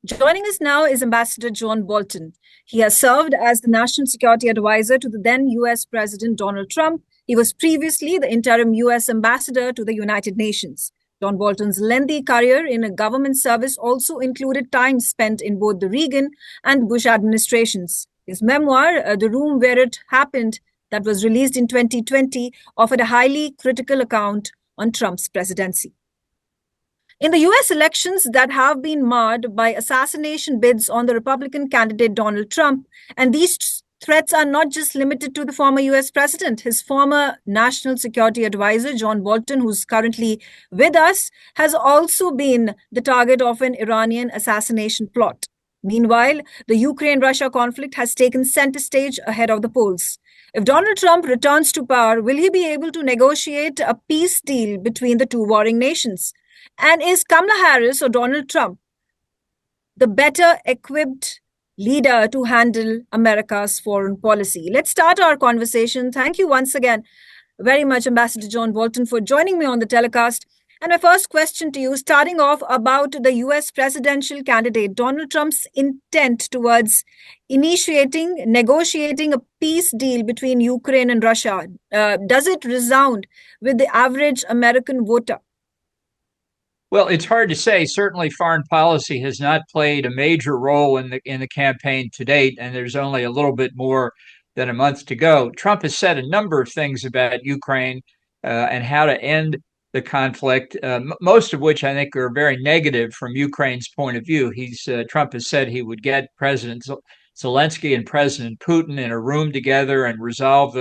Joining us now is Ambassador John Bolton. He has served as the National Security Advisor to the then US President Donald Trump. He was previously the interim US Ambassador to the United Nations. John Bolton's lengthy career in a government service also included time spent in both the Reagan and Bush administrations. His memoir, The Room Where It Happened, that was released in 2020, offered a highly critical account on Trump's presidency. In the US elections that have been marred by assassination bids on the Republican candidate Donald Trump, and these threats are not just limited to the former US president. His former national security advisor, John Bolton, who's currently with us, has also been the target of an Iranian assassination plot. Meanwhile, the Ukraine-Russia conflict has taken center stage ahead of the polls. If Donald Trump returns to power, will he be able to negotiate a peace deal between the two warring nations? And is Kamala Harris or Donald Trump the better equipped leader to handle America's foreign policy? Let's start our conversation. Thank you once again very much, Ambassador John Bolton, for joining me on the telecast. And my first question to you, starting off about the US presidential candidate, Donald Trump's intent towards negotiating a peace deal between Ukraine and Russia. Does it resound with the average American voter? Well, it's hard to say. Certainly, foreign policy has not played a major role in the campaign to date, and there's only a little bit more than a month to go. Trump has said a number of things about Ukraine and how to end the conflict, most of which I think are very negative from Ukraine's point of view. Trump has said he would get President Zelensky and President Putin in a room together and resolve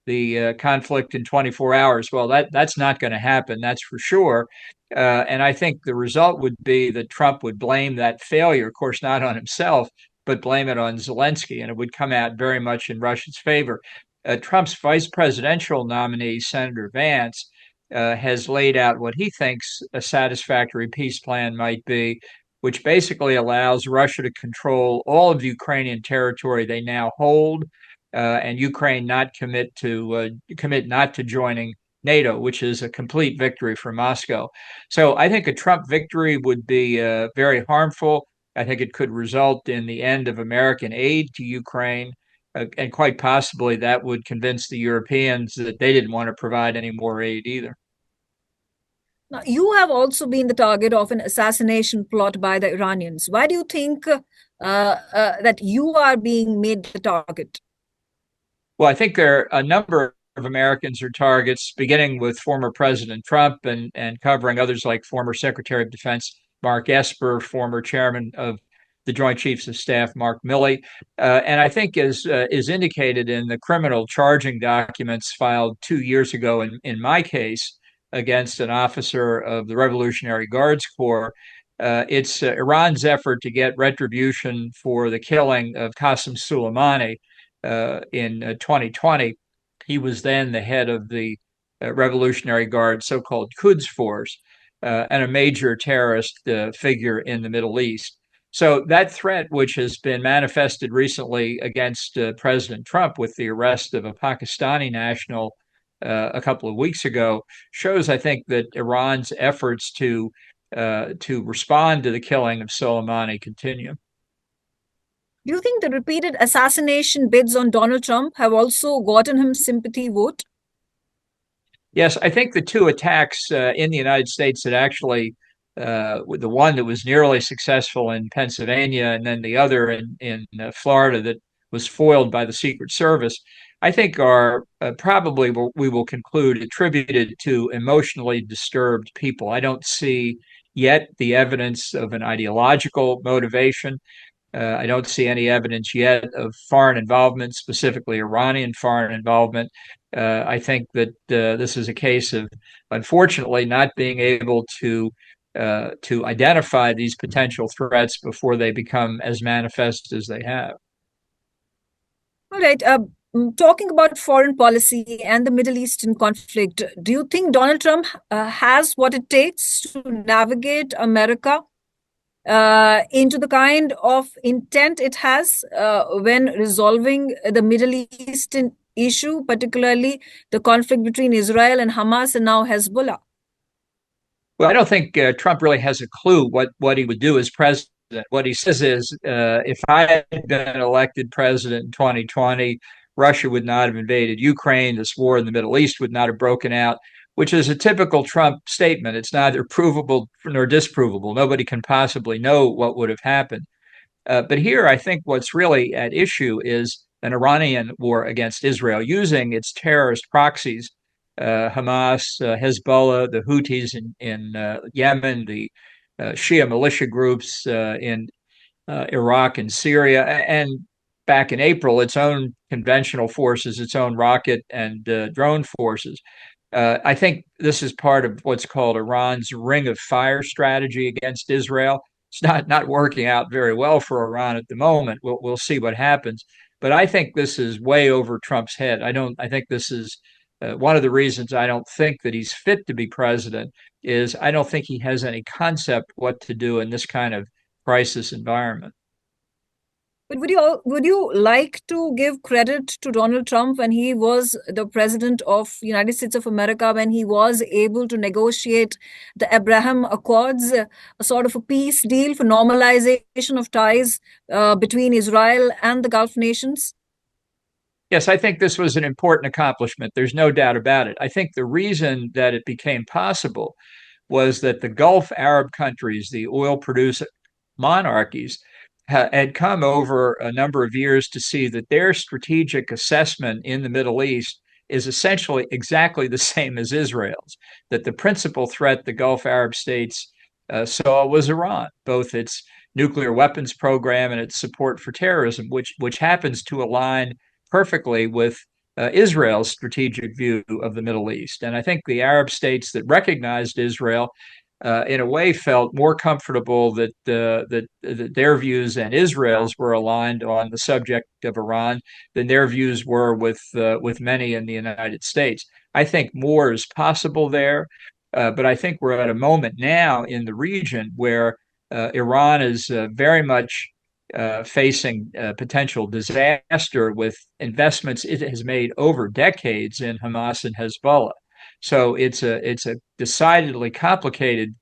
the conflict in 24 hours. Well, that's not going to happen, that's for sure. And I think the result would be that Trump would blame that failure, of course, not on himself, but blame it on Zelensky, and it would come out very much in Russia's favor. Trump's vice presidential nominee, Senator Vance, has laid out what he thinks a satisfactory peace plan might be, which basically allows Russia to control all of the Ukrainian territory they now hold, and Ukraine not commit not to joining NATO, which is a complete victory for Moscow. So I think a Trump victory would be very harmful. I think it could result in the end of American aid to Ukraine, and quite possibly that would convince the Europeans that they didn't want to provide any more aid either. Now, you have also been the target of an assassination plot by the Iranians. Why do you think that you are being made the target? Well, I think there are a number of Americans are targets, beginning with former President Trump and covering others like former Secretary of Defense Mark Esper, former chairman of the Joint Chiefs of Staff Mark Milley. And I think, as is indicated in the criminal charging documents filed 2 years ago in my case against an officer of the Revolutionary Guards Corps, it's Iran's effort to get retribution for the killing of Qasem Soleimani in 2020. He was then the head of the Revolutionary Guard, so-called Quds Force, and a major terrorist figure in the Middle East. So that threat, which has been manifested recently against President Trump with the arrest of a Pakistani national a couple of weeks ago, shows, I think, that Iran's efforts to respond to the killing of Soleimani continue. Do you think the repeated assassination bids on Donald Trump have also gotten him sympathy vote? Yes, I think the two attacks in the United States that actually, the one that was nearly successful in Pennsylvania and then the other in Florida that was foiled by the Secret Service, I think are probably, we will conclude, attributed to emotionally disturbed people. I don't see yet the evidence of an ideological motivation. I don't see any evidence yet of foreign involvement, specifically Iranian foreign involvement. I think that this is a case of, unfortunately, not being able to identify these potential threats before they become as manifest as they have. All right. Talking about foreign policy and the Middle Eastern conflict, do you think Donald Trump has what it takes to navigate America into the kind of intent it has when resolving the Middle Eastern issue, particularly the conflict between Israel and Hamas and now Hezbollah? Well, I don't think Trump really has a clue what he would do as president What he says is, if I had been elected president in 2020, Russia would not have invaded Ukraine. This war in the Middle East would not have broken out, which is a typical Trump statement. It's neither provable nor disprovable. Nobody can possibly know what would have happened. But here, I think what's really at issue is an Iranian war against Israel using its terrorist proxies, Hamas, Hezbollah, the Houthis in Yemen, the Shia militia groups in Iraq and Syria, and back in April, its own conventional forces, its own rocket and drone forces. I think this is part of what's called Iran's ring of fire strategy against Israel. It's not working out very well for Iran at the moment. We'll see what happens. But I think this is way over Trump's head. I think this is one of the reasons I don't think that he's fit to be president is I don't think he has any concept what to do in this kind of crisis environment. But would you like to give credit to Donald Trump when he was the president of United States of America, when he was able to negotiate the Abraham Accords, a sort of a peace deal for normalization of ties between Israel and the Gulf nations? Yes, I think this was an important accomplishment. There's no doubt about it. I think the reason that it became possible was that the Gulf Arab countries, the oil producing monarchies, had come over a number of years to see that their strategic assessment in the Middle East is essentially exactly the same as Israel's, that the principal threat the Gulf Arab states saw was Iran, both its nuclear weapons program and its support for terrorism, which happens to align perfectly with Israel's strategic view of the Middle East. And I think the Arab states that recognized Israel in a way, felt more comfortable that their views and Israel's were aligned on the subject of Iran than their views were with many in the United States. I think more is possible there, but I think we're at a moment now in the region where Iran is very much facing potential disaster with investments it has made over decades in Hamas and Hezbollah. So it's a decidedly complicated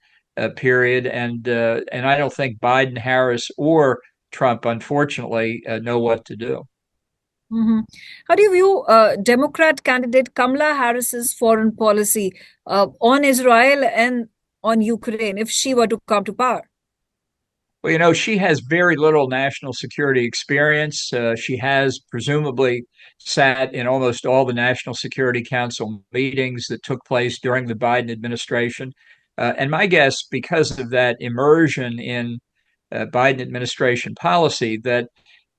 period, and I don't think Biden, Harris, or Trump, unfortunately, know what to do. Hmm. How do you view Democrat candidate Kamala Harris's foreign policy on Israel and on Ukraine if she were to come to power? Well, she has very little national security experience. She has presumably sat in almost all the National Security Council meetings that took place during the Biden administration. And my guess, because of that immersion in Biden administration policy, that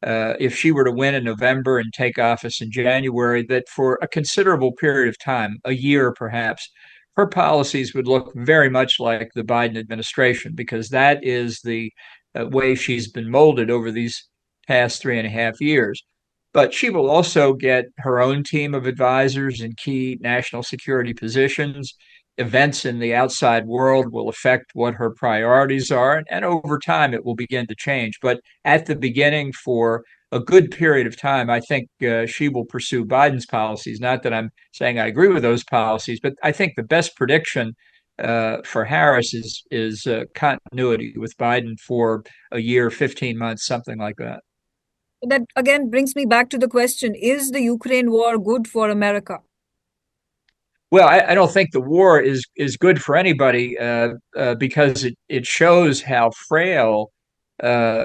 if she were to win in November and take office in January, that for a considerable period of time, a year perhaps, her policies would look very much like the Biden administration, because that is the way she's been molded over these past 3.5 years. But she will also get her own team of advisors in key national security positions. Events in the outside world will affect what her priorities are, and over time it will begin to change. But at the beginning, for a good period of time, I think she will pursue Biden's policies. Not that I'm saying I agree with those policies, but I think the best prediction for Harris is continuity with Biden for a year, 15 months, something like that. That again brings me back to the question, is the Ukraine war good for America? Well, I don't think the war is good for anybody because it shows how frail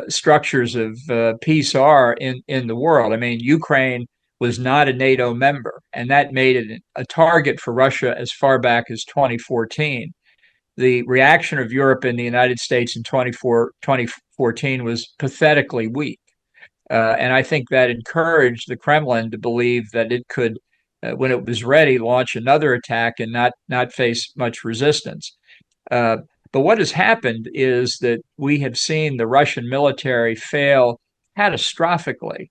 structures of peace are in the world. I mean, Ukraine was not a NATO member, and that made it a target for Russia as far back as 2014. The reaction of Europe and the United States in 2014 was pathetically weak. And I think that encouraged the Kremlin to believe that it could, when it was ready, launch another attack and not face much resistance. Uh, but what has happened is that we have seen the Russian military fail catastrophically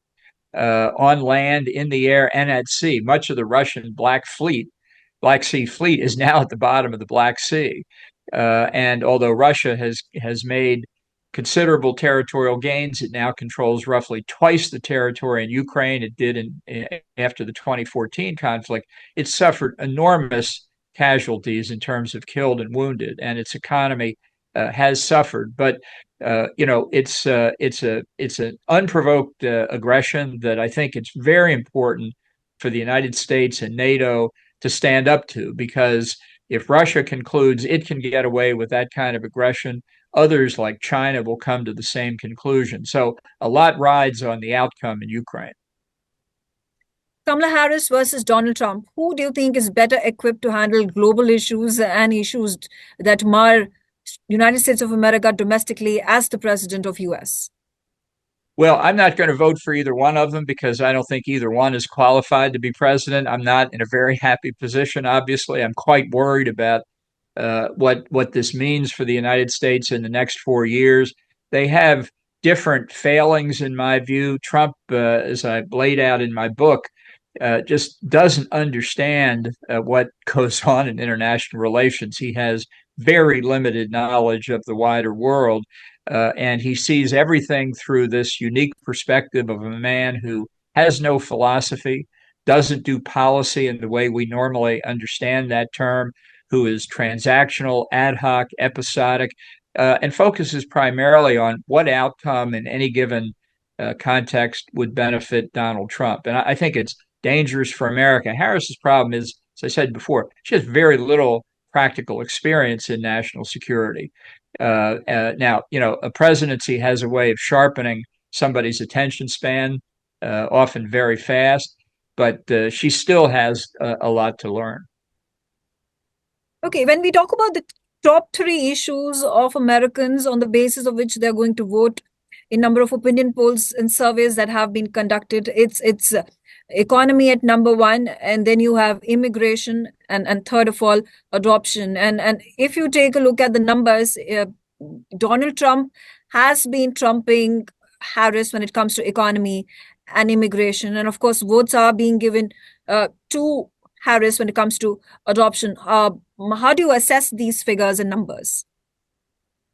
on land, in the air, and at sea. Much of the Russian Black Sea Fleet is now at the bottom of the Black Sea. And although Russia has made considerable territorial gains, it now controls roughly twice the territory in Ukraine it did after the 2014 conflict. It suffered enormous casualties in terms of killed and wounded, and its economy has suffered. But it's an unprovoked aggression that I think it's very important for the United States and NATO to stand up to, because if Russia concludes it can get away with that kind of aggression, others like China will come to the same conclusion. So a lot rides on the outcome in Ukraine. Kamala Harris versus Donald Trump. Who do you think is better equipped to handle global issues and issues that mar United States of America domestically as the president of US? Well, I'm not going to vote for either one of them because I don't think either one is qualified to be president. I'm not in a very happy position, obviously. I'm quite worried about what this means for the United States in the next 4 years. They have different failings, in my view. Trump, as I laid out in my book, just doesn't understand what goes on in international relations. He has very limited knowledge of the wider world, and he sees everything through this unique perspective of a man who has no philosophy, doesn't do policy in the way we normally understand that term, who is transactional, ad hoc, episodic, and focuses primarily on what outcome in any given context would benefit Donald Trump. And I think it's dangerous for America. Harris's problem is, as I said before, she has very little practical experience in national security. Now, a presidency has a way of sharpening somebody's attention span, often very fast, but she still has a lot to learn. Okay, when we talk about the top three issues of Americans on the basis of which they're going to vote in number of opinion polls and surveys that have been conducted, it's economy at number one, and then you have immigration, and third of all, adoption. And if you take a look at the numbers, Donald Trump has been trumping Harris when it comes to economy and immigration. And of course, votes are being given to Harris when it comes to adoption. How do you assess these figures and numbers?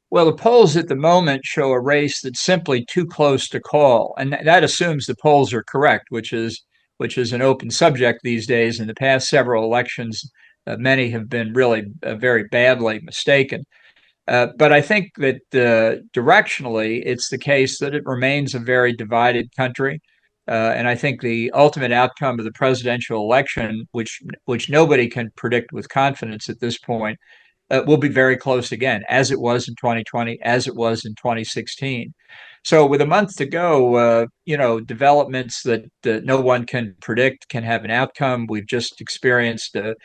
Well, the polls at the moment show a race that's simply too close to call, and that assumes the polls are correct, which is an open subject these days. In the past several elections, many have been really very badly mistaken. But I think that directionally, it's the case that it remains a very divided country. And I think the ultimate outcome of the presidential election, which nobody can predict with confidence at this point, will be very close again, as it was in 2020, as it was in 2016. So with a month to go, developments that no one can predict can have an outcome. We've just experienced a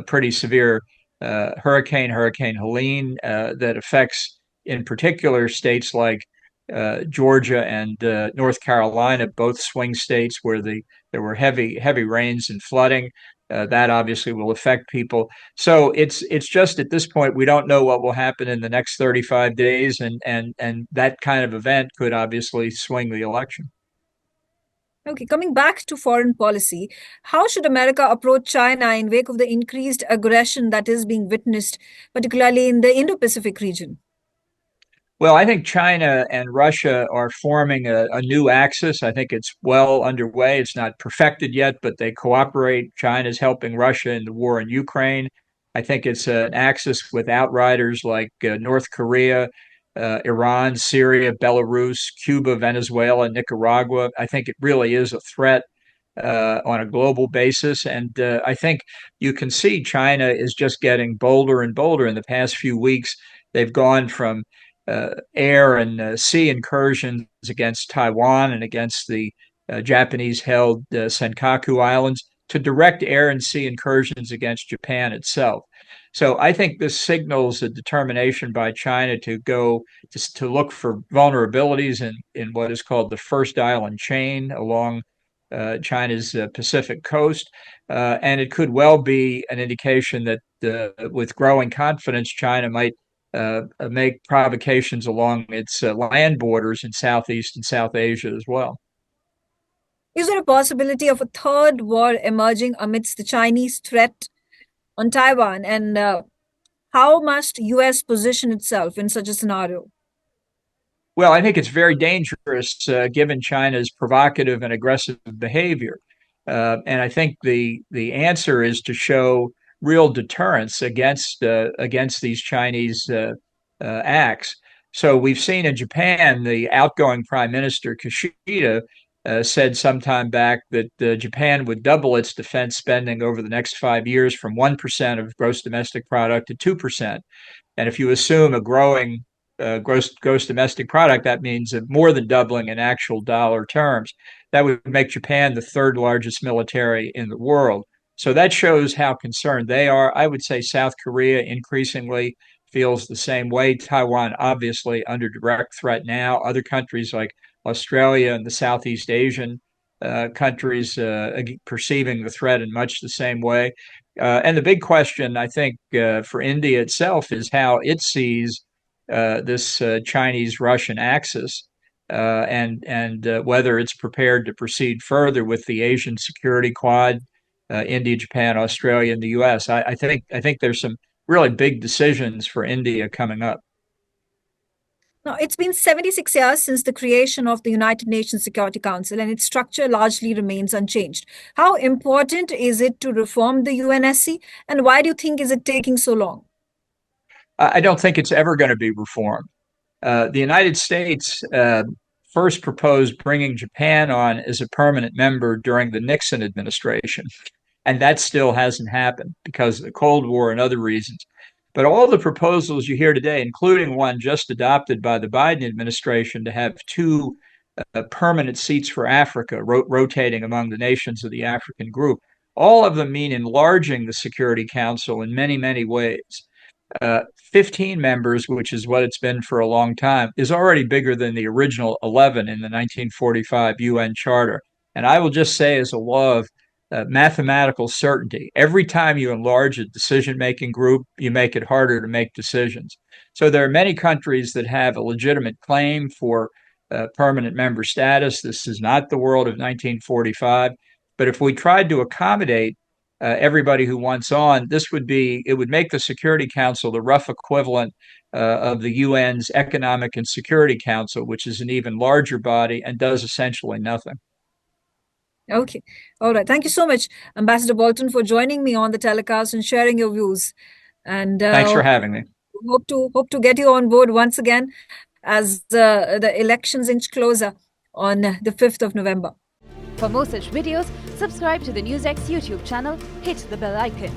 pretty severe Hurricane Helene, that affects, in particular, states like Georgia and North Carolina, both swing states where there were heavy rains and flooding. That obviously will affect people. So it's just at this point we don't know what will happen in the next 35 days, and that kind of event could obviously swing the election. Okay, coming back to foreign policy, how should America approach China in wake of the increased aggression that is being witnessed, particularly in the Indo-Pacific region? Well, I think China and Russia are forming a new axis. I think it's well underway. It's not perfected yet, but they cooperate. China's helping Russia in the war in Ukraine. I think it's an axis with outriders like North Korea, Iran, Syria, Belarus, Cuba, Venezuela, Nicaragua. I think it really is a threat on a global basis. And I think you can see China is just getting bolder and bolder in the past few weeks. They've gone from air and sea incursions against Taiwan and against the Japanese-held Senkaku Islands to direct air and sea incursions against Japan itself. So I think this signals a determination by China to go to look for vulnerabilities in what is called the first island chain along China's Pacific coast. And it could well be an indication that with growing confidence, China might make provocations along its land borders in Southeast and South Asia as well. Is there a possibility of a third war emerging amidst the Chinese threat on Taiwan? And how must US position itself in such a scenario? Well, I think it's very dangerous given China's provocative and aggressive behavior. And I think the answer is to show real deterrence against these Chinese acts. So we've seen in Japan, the outgoing Prime Minister Kishida said sometime back that Japan would double its defense spending over the next 5 years from 1% of gross domestic product to 2%. And if you assume a growing gross domestic product, that means more than doubling in actual dollar terms. That would make Japan the third largest military in the world. So that shows how concerned they are. I would say South Korea increasingly feels the same way. Taiwan, obviously, under direct threat now. Other countries like Australia and the Southeast Asian countries perceiving the threat in much the same way. And the big question, I think, for India itself is how it sees this Chinese-Russian axis, and whether it's prepared to proceed further with the Asian Security Quad, India, Japan, Australia, and the U.S. I think there's some really big decisions for India coming up. Now, it's been 76 years since the creation of the United Nations Security Council, and its structure largely remains unchanged. How important is it to reform the UNSC, and why do you think is it taking so long? I don't think it's ever going to be reformed. The United States first proposed bringing Japan on as a permanent member during the Nixon administration, and that still hasn't happened because of the Cold War and other reasons. But all the proposals you hear today, including one just adopted by the Biden administration to have two permanent seats for Africa, rotating among the nations of the African group, all of them mean enlarging the Security Council in many, many ways. 15 members, which is what it's been for a long time, is already bigger than the original 11 in the 1945 UN Charter. And I will just say, as a law of mathematical certainty, every time you enlarge a decision-making group, you make it harder to make decisions. So there are many countries that have a legitimate claim for permanent member status. This is not the world of 1945. But if we tried to accommodate everybody who wants on, it would make the Security Council the rough equivalent of the UN's Economic and Security Council, which is an even larger body and does essentially nothing. Okay. All right. Thank you so much, Ambassador Bolton, for joining me on the telecast and sharing your views. And thanks for having me. Hope to get you on board once again as the elections inch closer on the 5th of November. For more such videos, subscribe to the NewsX YouTube channel, hit the bell icon.